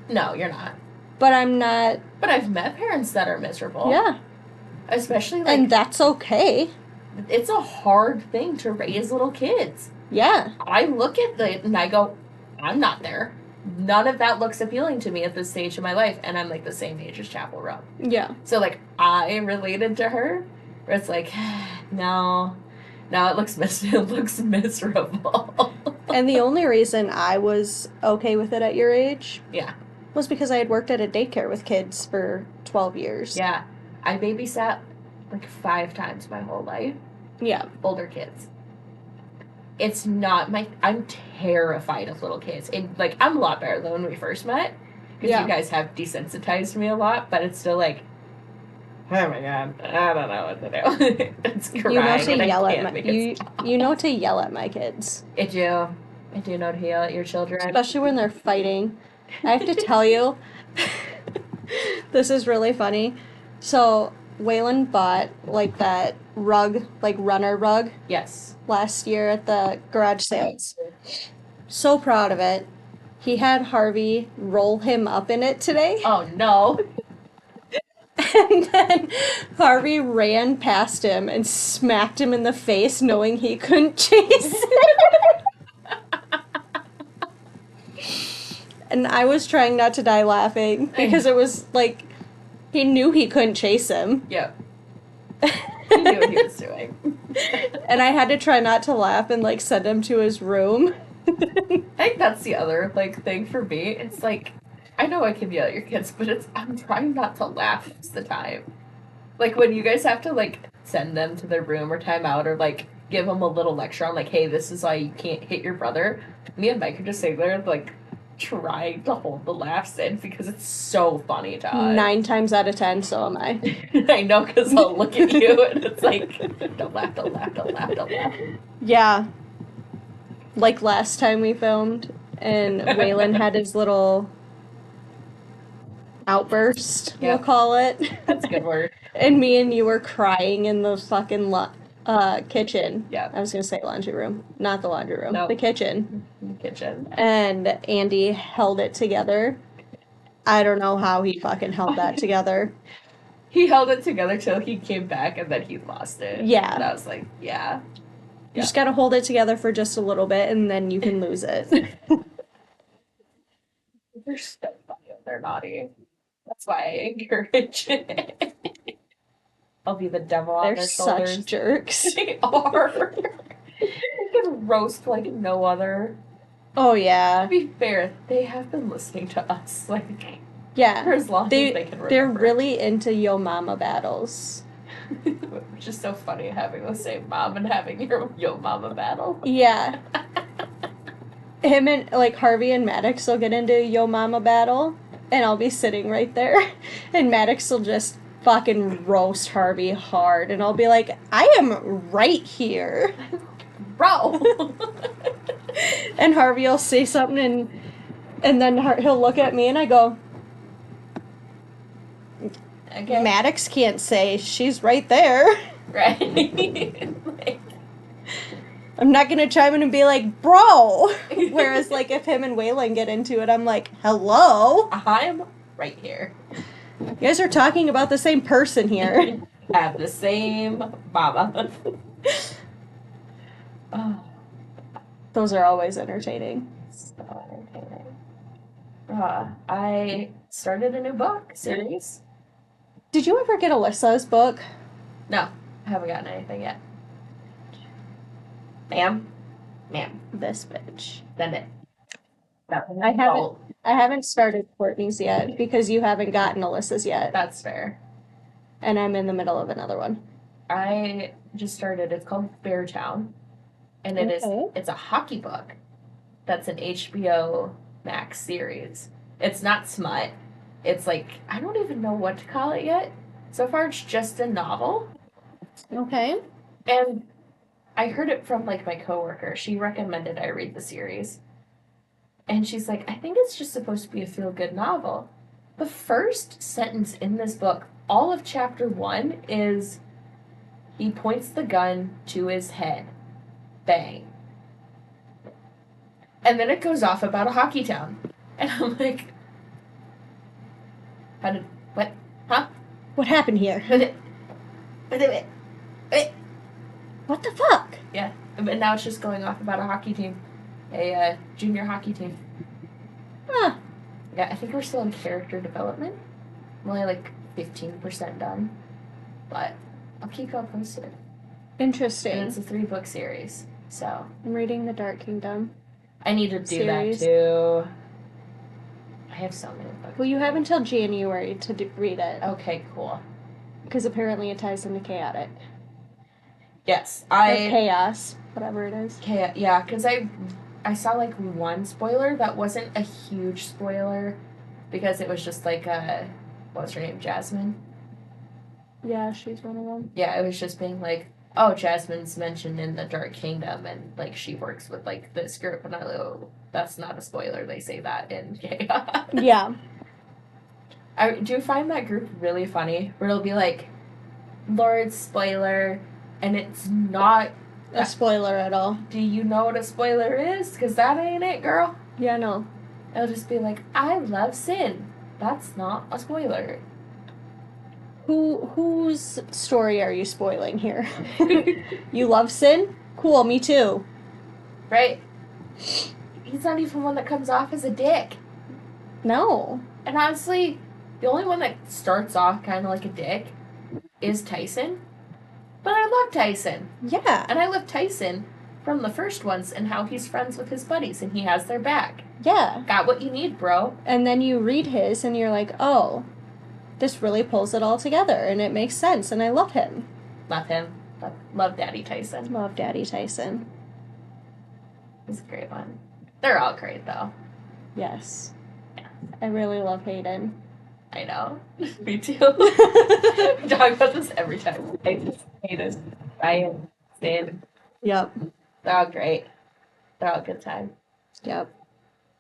Speaker 2: No, you're not.
Speaker 1: but I'm not.
Speaker 2: But I've met parents that are miserable.
Speaker 1: Yeah.
Speaker 2: Especially, like...
Speaker 1: And that's okay.
Speaker 2: It's a hard thing to raise little kids.
Speaker 1: Yeah.
Speaker 2: I look at it and I go, I'm not there. None of that looks appealing to me at this stage of my life, and I'm, like, the same age as Chapel Roan.
Speaker 1: Yeah.
Speaker 2: So, like, I related to her, where it's like, no, it looks miserable.
Speaker 1: And the only reason I was okay with it at your age
Speaker 2: Yeah.
Speaker 1: was because I had worked at a daycare with kids for 12 years.
Speaker 2: Yeah. I babysat, like, 5 times my whole life.
Speaker 1: Yeah.
Speaker 2: Older kids. It's not I'm terrified of little kids. And, like, I'm a lot better than when we first met. Because you guys have desensitized me a lot, but it's still like, oh my god, I don't know what to do. It's crying.
Speaker 1: You know to yell at you know to yell at my kids.
Speaker 2: I do know to yell at your children.
Speaker 1: Especially when they're fighting. I have to tell you, this is really funny. So Waylon bought, like, that rug, like, runner rug.
Speaker 2: Yes.
Speaker 1: Last year at the garage sales. So proud of it. He had Harvey roll him up in it today.
Speaker 2: Oh, no.
Speaker 1: And then Harvey ran past him and smacked him in the face, knowing he couldn't chase it. And I was trying not to die laughing because it was like, he knew he couldn't chase him.
Speaker 2: Yep. He knew what he was doing.
Speaker 1: And I had to try not to laugh and, like, send him to his room.
Speaker 2: I think that's the other, like, thing for me. It's like, I know I can yell at your kids, but I'm trying not to laugh most of the time. Like, when you guys have to, like, send them to their room or time out or, like, give them a little lecture on, like, hey, this is why you can't hit your brother. Me and Mike are just sitting there, like, trying to hold the laughs in because it's so funny to us.
Speaker 1: 9 times out of 10, so am I.
Speaker 2: I know, because I'll look at you and it's like, don't laugh, don't laugh, don't laugh, don't laugh.
Speaker 1: Yeah. Like last time we filmed, and Waylon had his little outburst, we'll call it.
Speaker 2: That's a good word.
Speaker 1: And me and you were crying in the fucking kitchen.
Speaker 2: Yeah.
Speaker 1: I was going to say laundry room. Not the laundry room.
Speaker 2: No.
Speaker 1: The kitchen.
Speaker 2: The kitchen.
Speaker 1: And Andy held it together. I don't know how he fucking held that together.
Speaker 2: He held it together till he came back and then he lost it.
Speaker 1: Yeah.
Speaker 2: And I was like, yeah.
Speaker 1: You just gotta hold it together for just a little bit and then you can lose it.
Speaker 2: They're so funny when they're naughty. That's why I encourage it. I'll be the devil on their shoulders.
Speaker 1: They're such jerks.
Speaker 2: They are. They can roast like no other.
Speaker 1: Oh, yeah.
Speaker 2: To be fair, they have been listening to us, like,
Speaker 1: yeah.
Speaker 2: for as long as they can remember.
Speaker 1: They're really into Yo Mama battles.
Speaker 2: Which is so funny, having the same mom and having your Yo Mama battle.
Speaker 1: Yeah. Him and, like, Harvey and Maddox will get into Yo Mama battle, and I'll be sitting right there, and Maddox will just fucking roast Harvey hard, and I'll be like, I am right here.
Speaker 2: Bro!
Speaker 1: And Harvey will say something, and then he'll look at me, and I go,
Speaker 2: Okay.
Speaker 1: Maddox can't say, she's right there.
Speaker 2: Right. Like,
Speaker 1: I'm not gonna chime in and be like, bro. Whereas, like, if him and Waylon get into it, I'm like, hello?
Speaker 2: I'm right here.
Speaker 1: You guys are talking about the same person here.
Speaker 2: Have the same mama. Oh,
Speaker 1: Those are always entertaining.
Speaker 2: so entertaining. I started a new book series.
Speaker 1: Did you ever get Alyssa's book?
Speaker 2: No, I haven't gotten anything yet. Ma'am?
Speaker 1: This bitch.
Speaker 2: Send it.
Speaker 1: I haven't started Courtney's yet because you haven't gotten Alyssa's yet.
Speaker 2: That's fair.
Speaker 1: And I'm in the middle of another one.
Speaker 2: I just started, it's called Beartown. And it's a hockey book that's an HBO Max series. It's not smut. It's like, I don't even know what to call it yet. So far, it's just a novel.
Speaker 1: Okay.
Speaker 2: And I heard it from, like, my coworker. She recommended I read the series. And she's like, I think it's just supposed to be a feel-good novel. The first sentence in this book, all of chapter 1, is he points the gun to his head. Bang. And then it goes off about a hockey town. And I'm like, what? Huh?
Speaker 1: What happened here? What the fuck?
Speaker 2: Yeah. And now it's just going off about a hockey team. A junior hockey team.
Speaker 1: Huh.
Speaker 2: Yeah, I think we're still in character development. I'm only like 15% done. But I'll keep you posted.
Speaker 1: Interesting.
Speaker 2: And it's a 3-book series. So
Speaker 1: I'm reading the Dark Kingdom.
Speaker 2: I need to do
Speaker 1: series.
Speaker 2: that too. I have so many books.
Speaker 1: Well, you have until January to read it.
Speaker 2: Okay, cool.
Speaker 1: Because apparently it ties into chaotic.
Speaker 2: Yes,
Speaker 1: Or chaos, whatever it is.
Speaker 2: Yeah, because I saw like one spoiler that wasn't a huge spoiler, because it was just like what was her name, Jasmine?
Speaker 1: Yeah, she's one of them.
Speaker 2: Yeah, it was just being like, oh, Jasmine's mentioned in the Dark Kingdom, and like she works with like this group, and I like, oh, that's not a spoiler. They say that in chaos.
Speaker 1: Yeah.
Speaker 2: I do find that group really funny, where it'll be like, Lord spoiler, and it's not
Speaker 1: a spoiler at all.
Speaker 2: Do you know what a spoiler is? Because that ain't it, girl.
Speaker 1: Yeah, no.
Speaker 2: It'll just be like, I love sin. That's not a spoiler.
Speaker 1: Whose story are you spoiling here? You love sin? Cool, me too.
Speaker 2: Right? He's not even one that comes off as a dick.
Speaker 1: No.
Speaker 2: And honestly, the only one that starts off kind of like a dick is Tyson. But I love Tyson.
Speaker 1: Yeah.
Speaker 2: And I love Tyson from the first ones and how he's friends with his buddies and he has their back.
Speaker 1: Yeah.
Speaker 2: Got what you need, bro.
Speaker 1: And then you read his and you're like, oh, this really pulls it all together and it makes sense and I love him.
Speaker 2: Love him. Love Daddy Tyson.
Speaker 1: Love Daddy Tyson.
Speaker 2: He's a great one. They're all great, though.
Speaker 1: Yes.
Speaker 2: Yeah.
Speaker 1: I really love Hayden.
Speaker 2: I know. Me too. We talk about this every time. I just hate it. Ryan, Sid.
Speaker 1: Yep.
Speaker 2: They're all great. They're all a good time.
Speaker 1: Yep.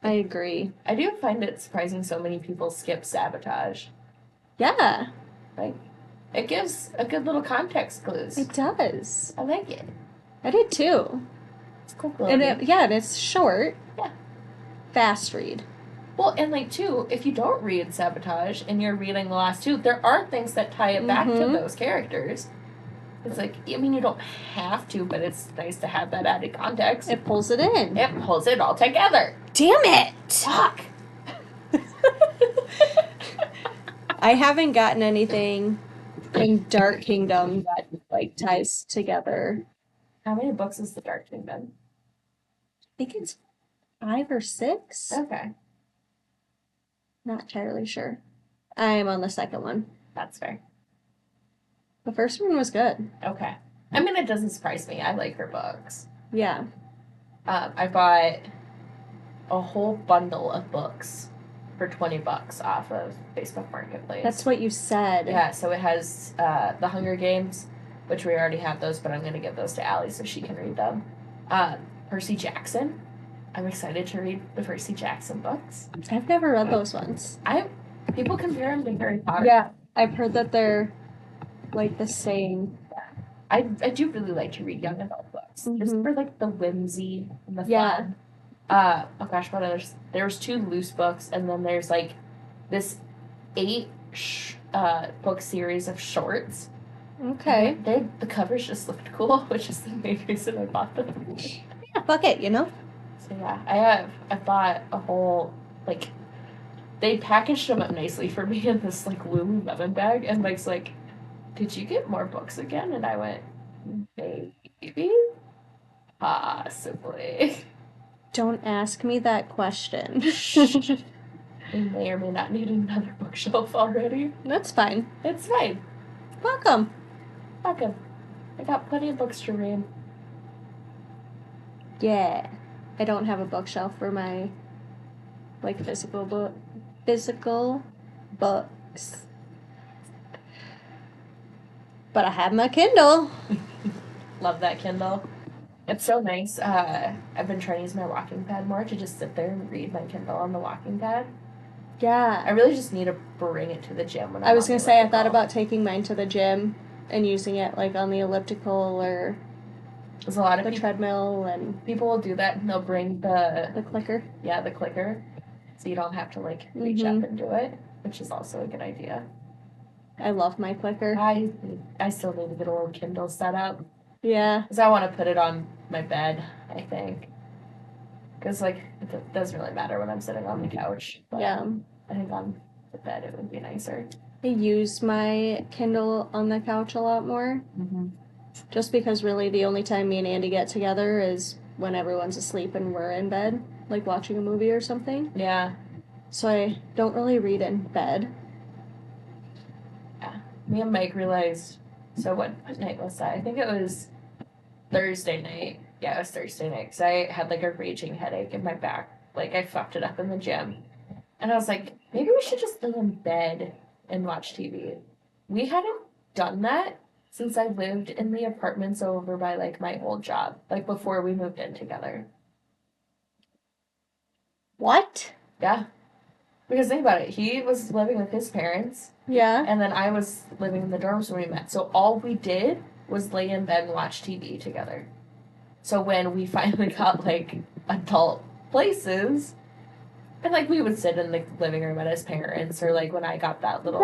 Speaker 1: I agree.
Speaker 2: I do find it surprising so many people skip Sabotage.
Speaker 1: Yeah.
Speaker 2: Like, it gives a good little context clues.
Speaker 1: It does.
Speaker 2: I like it.
Speaker 1: I did too.
Speaker 2: It's cool.
Speaker 1: And and it's short.
Speaker 2: Yeah.
Speaker 1: Fast read.
Speaker 2: Well, and like, too, if you don't read Sabotage and you're reading the last two, there are things that tie it back to those characters. It's like, I mean, you don't have to, but it's nice to have that added context.
Speaker 1: It pulls it in.
Speaker 2: It pulls it all together.
Speaker 1: Damn it!
Speaker 2: Fuck!
Speaker 1: I haven't gotten anything in Dark Kingdom that, like, ties together.
Speaker 2: How many books is the Dark Kingdom?
Speaker 1: I think it's 5 or 6.
Speaker 2: Okay.
Speaker 1: Not entirely sure. I'm on the second one.
Speaker 2: That's fair.
Speaker 1: The first one was good.
Speaker 2: Okay. I mean, it doesn't surprise me. I like her books.
Speaker 1: Yeah.
Speaker 2: I bought a whole bundle of books for $20 off of Facebook Marketplace.
Speaker 1: That's what you said.
Speaker 2: Yeah, so it has The Hunger Games, which we already have those, but I'm going to give those to Allie so she can read them. Percy Jackson. I'm excited to read the Percy Jackson books.
Speaker 1: I've never read those ones.
Speaker 2: People compare them to Harry Potter.
Speaker 1: Yeah. I've heard that they're, like, the same.
Speaker 2: I do really like to read young adult books. Just for, like, the whimsy and the fun.
Speaker 1: Yeah.
Speaker 2: Oh gosh, what others? There's 2 loose books, and then there's, like, this 8 book series of shorts.
Speaker 1: Okay.
Speaker 2: The covers just looked cool, which is the main reason I bought them.
Speaker 1: Yeah, fuck it, you know?
Speaker 2: So yeah, I bought a whole, like, they packaged them up nicely for me in this, like, Lululemon bag, and Mike's like, did you get more books again? And I went, maybe? Possibly.
Speaker 1: Don't ask me that question.
Speaker 2: We may or may not need another bookshelf already.
Speaker 1: That's fine.
Speaker 2: It's fine.
Speaker 1: Welcome.
Speaker 2: Welcome. I got plenty of books to read.
Speaker 1: Yeah. I don't have a bookshelf for my, like, physical books. But I have my Kindle.
Speaker 2: Love that Kindle. It's so nice. I've been trying to use my walking pad more to just sit there and read my Kindle on the walking pad.
Speaker 1: Yeah.
Speaker 2: I really just need to bring it to the gym when
Speaker 1: I was going to say, I thought about taking mine to the gym and using it, like, on the elliptical or
Speaker 2: There's a lot of
Speaker 1: The treadmill and
Speaker 2: people will do that, and they'll bring the
Speaker 1: clicker.
Speaker 2: Yeah, the clicker, so you don't have to like reach up and do it, which is also a good idea.
Speaker 1: I love my clicker.
Speaker 2: I still need to get a little Kindle set up.
Speaker 1: Yeah.
Speaker 2: Because I want to put it on my bed, I think. Because, like, it doesn't really matter when I'm sitting on the couch. But
Speaker 1: Yeah.
Speaker 2: I think on the bed it would be nicer.
Speaker 1: I use my Kindle on the couch a lot more.
Speaker 2: Mm-hmm.
Speaker 1: Just because really the only time me and Andy get together is when everyone's asleep and we're in bed, like watching a movie or something.
Speaker 2: Yeah.
Speaker 1: So I don't really read in bed.
Speaker 2: Yeah. Me and Mike realized, so what night was that? I think it was Thursday night. Yeah, it was Thursday night. Because I had like a raging headache in my back. Like I fucked it up in the gym. And I was like, maybe we should just lay in bed and watch TV. We hadn't done that since I lived in the apartments over by like my old job. Like before we moved in together.
Speaker 1: What?
Speaker 2: Yeah. Because think about it. He was living with his parents.
Speaker 1: Yeah.
Speaker 2: And then I was living in the dorms when we met. So all we did was lay in bed and watch TV together. So when we finally got, like, adult places, and, like, we would sit in the living room at his parents', or, like, when I got that little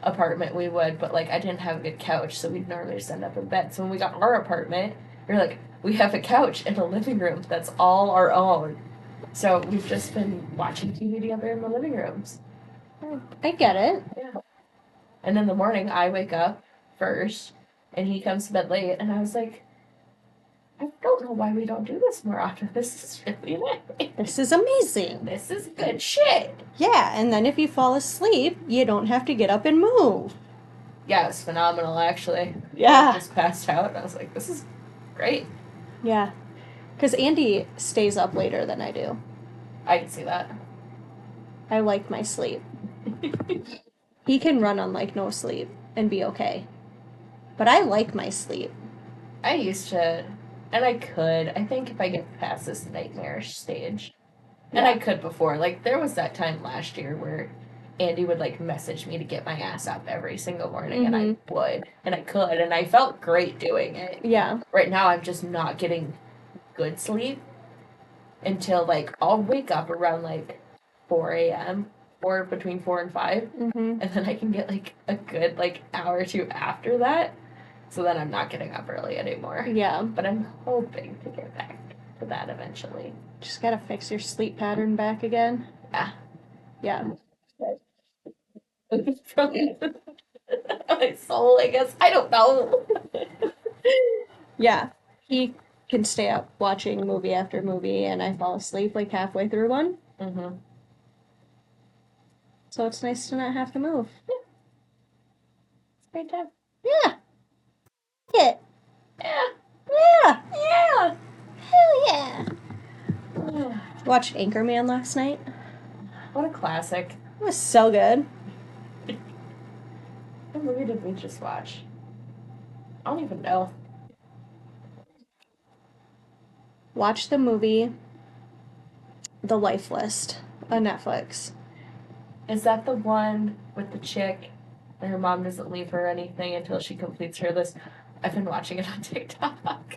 Speaker 2: apartment, we would, but, like, I didn't have a good couch, so we'd normally just end up in bed. So when we got our apartment, we were like, we have a couch and a living room that's all our own. So we've just been watching TV together in the living rooms.
Speaker 1: I get it.
Speaker 2: Yeah. And in the morning, I wake up first, and he comes to bed late, and I was like, I don't know why we don't do this more often. This is really nice.
Speaker 1: This is amazing.
Speaker 2: This is good shit.
Speaker 1: Yeah, and then if you fall asleep, you don't have to get up and move.
Speaker 2: Yeah, it was phenomenal, actually.
Speaker 1: Yeah.
Speaker 2: I just passed out, and I was like, this is great.
Speaker 1: Yeah. Because Andy stays up later than I do.
Speaker 2: I can see that.
Speaker 1: I like my sleep. He can run on, like, no sleep and be okay. But I like my sleep.
Speaker 2: I used to, and I could, I think if I get past this nightmarish stage, and I could before, like, there was that time last year where Andy would, like, message me to get my ass up every single morning, and I would, and I could, and I felt great doing it.
Speaker 1: Yeah.
Speaker 2: Right now, I'm just not getting good sleep until, like, I'll wake up around, like, 4 a.m., or between 4 and 5, and then I can get, like, a good, like, hour or two after that, so then I'm not getting up early anymore.
Speaker 1: Yeah.
Speaker 2: But I'm hoping to get back to that eventually.
Speaker 1: Just gotta fix your sleep pattern back again.
Speaker 2: Yeah.
Speaker 1: Yeah.
Speaker 2: From my soul, I guess. I don't know.
Speaker 1: Yeah. He can stay up watching movie after movie, and I fall asleep, like, halfway through one.
Speaker 2: Mm-hmm.
Speaker 1: So it's nice to not have to move.
Speaker 2: Yeah. It's a great time.
Speaker 1: Yeah. Yeah.
Speaker 2: Yeah.
Speaker 1: Yeah.
Speaker 2: Yeah.
Speaker 1: Hell yeah. Watched Anchorman last night.
Speaker 2: What a classic.
Speaker 1: It was so good.
Speaker 2: What movie did we just watch? I don't even know.
Speaker 1: Watch the movie The Life List on Netflix.
Speaker 2: Is that the one with the chick and her mom doesn't leave her anything until she completes her list? I've been watching it on TikTok.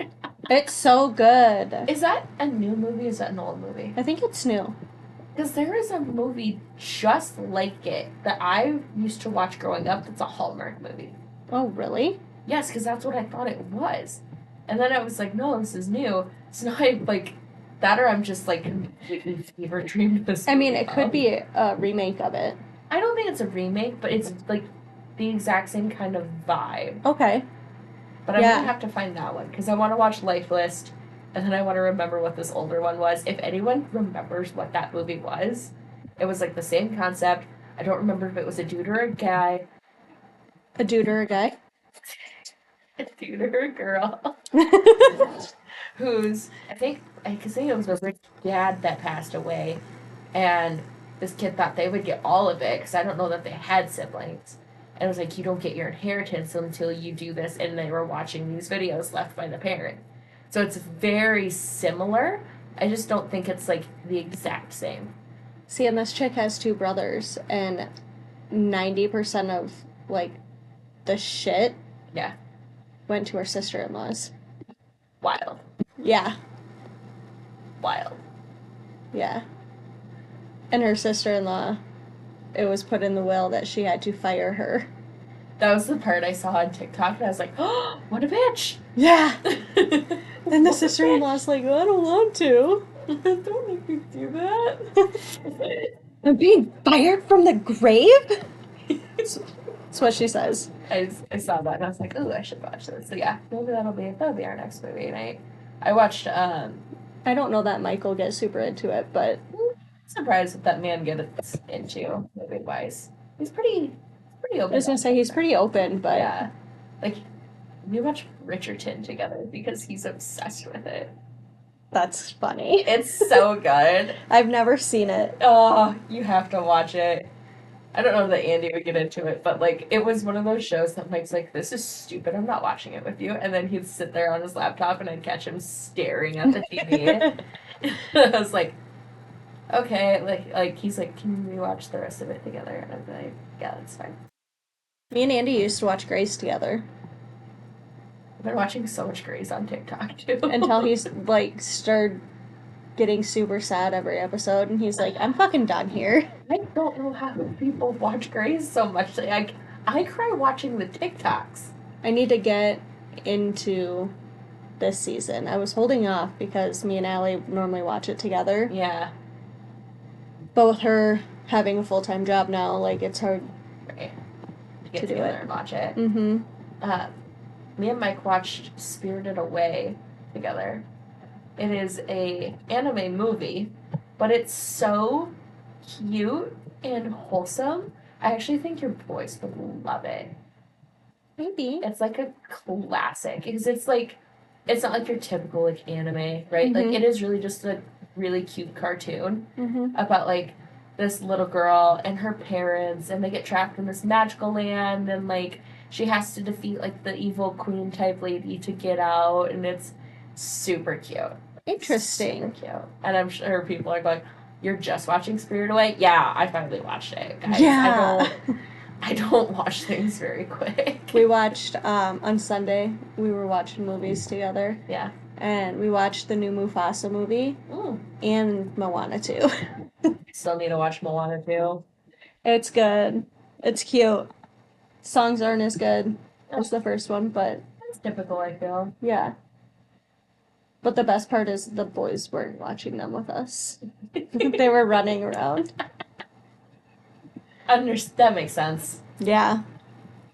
Speaker 1: It's so good.
Speaker 2: Is that a new movie or is that an old movie?
Speaker 1: I think it's new.
Speaker 2: Because there is a movie just like it that I used to watch growing up that's a Hallmark movie.
Speaker 1: Oh, really?
Speaker 2: Yes, because that's what I thought it was. And then I was like, no, this is new. So now I, like, that or I'm just, like, completely fever dreamed this.
Speaker 1: I mean, it could be a remake of it.
Speaker 2: I don't think it's a remake, but it's, like, the exact same kind of vibe.
Speaker 1: Okay.
Speaker 2: But I'm going to have to find that one, because I want to watch Life List, and then I want to remember what this older one was. If anyone remembers what that movie was, it was, like, the same concept. I don't remember if it was a dude or a guy.
Speaker 1: A dude or a guy?
Speaker 2: A dude or a girl. Who's, I think it was a rich dad that passed away, and this kid thought they would get all of it, because I don't know that they had siblings. And it was like, you don't get your inheritance until you do this, and they were watching these videos left by the parent. So it's very similar. I just don't think it's, like, the exact same.
Speaker 1: See, and this chick has two brothers, and 90% of, like, the shit
Speaker 2: Yeah.
Speaker 1: went to her sister-in-laws.
Speaker 2: Wild.
Speaker 1: Yeah.
Speaker 2: Wild.
Speaker 1: Yeah. And her sister-in-law, it was put in the will that she had to fire her.
Speaker 2: That was the part I saw on TikTok, and I was like, oh, what a bitch!
Speaker 1: Yeah. Then the sister-in-law's like, I don't want to.
Speaker 2: Don't make me do that.
Speaker 1: I'm being fired from the grave? That's what she says.
Speaker 2: I saw that, and I was like, ooh, I should watch this. So yeah, maybe that'll be our next movie night. I watched,
Speaker 1: I don't know that Michael gets super into it, but...
Speaker 2: surprised what that man gets into, movie-wise. He's pretty open.
Speaker 1: I was gonna say, he's pretty open, but...
Speaker 2: Yeah. Like, we watched Bridgerton together because he's obsessed with it.
Speaker 1: That's funny.
Speaker 2: It's so good.
Speaker 1: I've never seen it.
Speaker 2: Oh, you have to watch it. I don't know that Andy would get into it, but, like, it was one of those shows that Mike's like, this is stupid, I'm not watching it with you. And then he'd sit there on his laptop, and I'd catch him staring at the TV. I was like, okay, like he's like, can we watch the rest of it together? And I'm like, yeah, that's fine.
Speaker 1: Me and Andy used to watch Grace together.
Speaker 2: I've been watching so much Grace on TikTok, too.
Speaker 1: Until he's, like, started getting super sad every episode, and he's like, I'm fucking done here.
Speaker 2: I don't know how people watch Grace so much. Like, I cry watching the TikToks.
Speaker 1: I need to get into this season. I was holding off because me and Allie normally watch it together.
Speaker 2: Yeah.
Speaker 1: But with her having a full-time job now, like, it's hard
Speaker 2: Right. To get
Speaker 1: to do
Speaker 2: together
Speaker 1: it.
Speaker 2: and watch it.
Speaker 1: Mm-hmm.
Speaker 2: Me and Mike watched Spirited Away together. It is a anime movie, but it's so cute and wholesome. I actually think your boys would love it.
Speaker 1: Maybe.
Speaker 2: It's like a classic because it's like, it's not like your typical like anime, right? Like
Speaker 1: Mhm.
Speaker 2: it is really just a really cute cartoon
Speaker 1: Mm-hmm.
Speaker 2: about like this little girl and her parents, and they get trapped in this magical land, and like she has to defeat like the evil queen type lady to get out, and it's super cute.
Speaker 1: Interesting.
Speaker 2: Super cute. And I'm sure people are like, you're just watching Spirit Away? Yeah, I finally watched it, guys.
Speaker 1: Yeah.
Speaker 2: I don't watch things very quick.
Speaker 1: We watched, on Sunday, we were watching movies together,
Speaker 2: Yeah.
Speaker 1: and we watched the new Mufasa movie
Speaker 2: Mm.
Speaker 1: and Moana 2.
Speaker 2: Still need to watch Moana too.
Speaker 1: It's good. It's cute. Songs aren't as good as the first one, but
Speaker 2: That's typical, I feel.
Speaker 1: yeah. But the best part is the boys weren't watching them with us. They were running around.
Speaker 2: That makes sense.
Speaker 1: Yeah.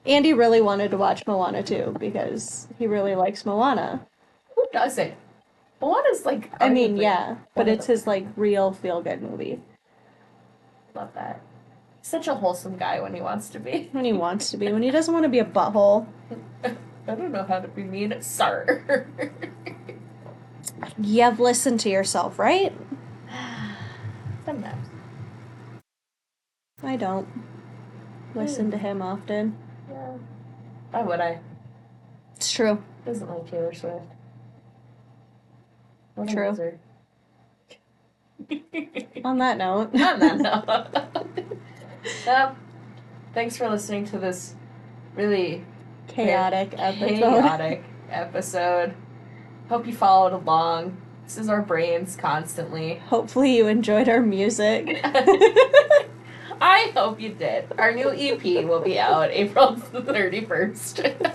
Speaker 1: Andy really wanted to watch Moana too because he really likes Moana.
Speaker 2: Who doesn't? Moana's like.
Speaker 1: I mean,
Speaker 2: arguably
Speaker 1: yeah, but
Speaker 2: one of
Speaker 1: it's his like real feel-good movie.
Speaker 2: Love that. He's such a wholesome guy when he wants to be.
Speaker 1: When he wants to be, when he doesn't want to be a butthole.
Speaker 2: I don't know how to be mean. Sir.
Speaker 1: You've listened to yourself, right?
Speaker 2: Sometimes.
Speaker 1: I don't listen to him often.
Speaker 2: Yeah. Why would I?
Speaker 1: It's true.
Speaker 2: Doesn't like Taylor Swift. What a
Speaker 1: True.
Speaker 2: loser.
Speaker 1: On that note.
Speaker 2: On that note. Thanks for listening to this really
Speaker 1: Chaotic episode.
Speaker 2: episode. Hope you followed along. This is our brains constantly.
Speaker 1: Hopefully you enjoyed our music.
Speaker 2: I hope you did. Our new EP will be out April 31st.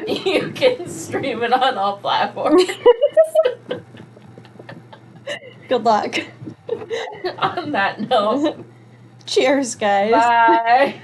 Speaker 2: You can stream it on all platforms.
Speaker 1: Good luck.
Speaker 2: On that note,
Speaker 1: Cheers, guys.
Speaker 2: bye.